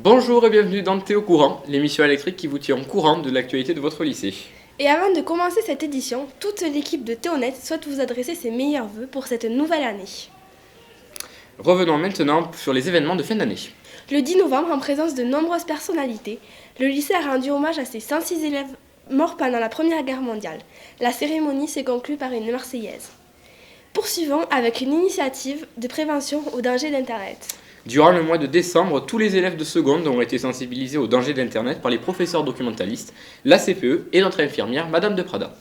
Bonjour et bienvenue dans Théo Courant, l'émission électrique qui vous tient au courant de l'actualité de votre lycée. Et avant de commencer cette édition, toute l'équipe de Théonet souhaite vous adresser ses meilleurs vœux pour cette nouvelle année. Revenons maintenant sur les événements de fin d'année. Le 10 novembre, en présence de nombreuses personnalités, le lycée a rendu hommage à ses 106 élèves morts pendant la Première Guerre mondiale. La cérémonie s'est conclue par une Marseillaise. Poursuivons avec une initiative de prévention au danger d'Internet. Durant le mois de décembre, tous les élèves de seconde ont été sensibilisés au danger d'Internet par les professeurs documentalistes, la CPE et notre infirmière, Madame de Prada.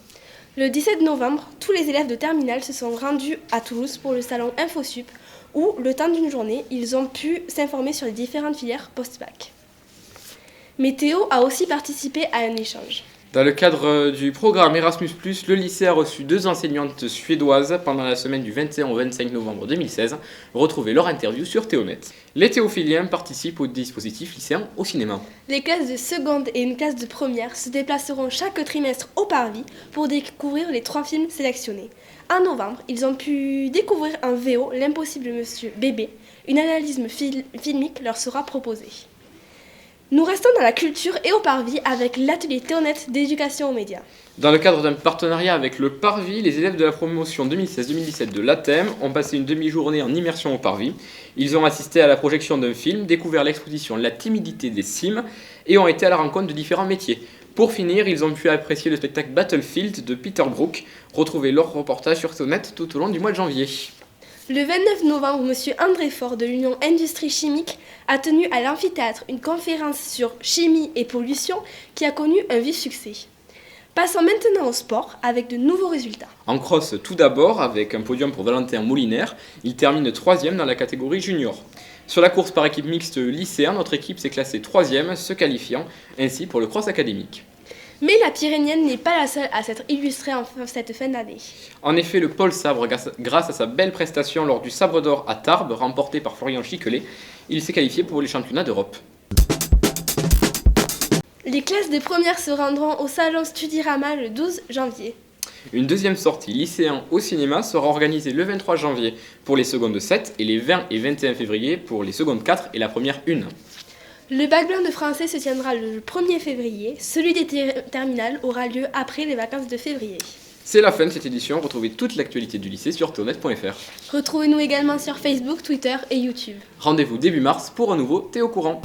Le 17 novembre, tous les élèves de terminale se sont rendus à Toulouse pour le salon InfoSup, où, le temps d'une journée, ils ont pu s'informer sur les différentes filières post-bac. Météo a aussi participé à un échange. Dans le cadre du programme Erasmus+, le lycée a reçu 2 enseignantes suédoises pendant la semaine du 21 au 25 novembre 2016. Retrouvez leur interview sur Théonet. Les théophiliens participent au dispositif lycéen au cinéma. Les classes de seconde et une classe de première se déplaceront chaque trimestre au Parvis pour découvrir les 3 films sélectionnés. En novembre, ils ont pu découvrir un VO, L'impossible Monsieur Bébé. Une analyse filmique leur sera proposée. Nous restons dans la culture et au Parvis avec l'atelier Théonet d'éducation aux médias. Dans le cadre d'un partenariat avec le Parvis, les élèves de la promotion 2016-2017 de l'ATEM ont passé une demi-journée en immersion au Parvis. Ils ont assisté à la projection d'un film, découvert l'exposition La timidité des cimes et ont été à la rencontre de différents métiers. Pour finir, ils ont pu apprécier le spectacle Battlefield de Peter Brook. Retrouvez leur reportage sur Théonet tout au long du mois de janvier. Le 29 novembre, M. André Faure de l'Union Industrie Chimique a tenu à l'amphithéâtre une conférence sur chimie et pollution qui a connu un vif succès. Passons maintenant au sport avec de nouveaux résultats. En cross tout d'abord, avec un podium pour Valentin Moulinaire, il termine 3e dans la catégorie junior. Sur la course par équipe mixte lycéen, notre équipe s'est classée 3e, se qualifiant ainsi pour le cross académique. Mais la Pyrénéenne n'est pas la seule à s'être illustrée en cette fin d'année. En effet, le pôle sabre, grâce à sa belle prestation lors du sabre d'or à Tarbes, remporté par Florian Chiquelet, il s'est qualifié pour les championnats d'Europe. Les classes de première se rendront au salon Studirama le 12 janvier. Une deuxième sortie lycéen au cinéma sera organisée le 23 janvier pour les secondes 7 et les 20 et 21 février pour les secondes 4 et la première 1. Le bac blanc de français se tiendra le 1er février. Celui des terminales aura lieu après les vacances de février. C'est la fin de cette édition. Retrouvez toute l'actualité du lycée sur théonet.fr. Retrouvez-nous également sur Facebook, Twitter et YouTube. Rendez-vous début mars pour un nouveau Théo Courant.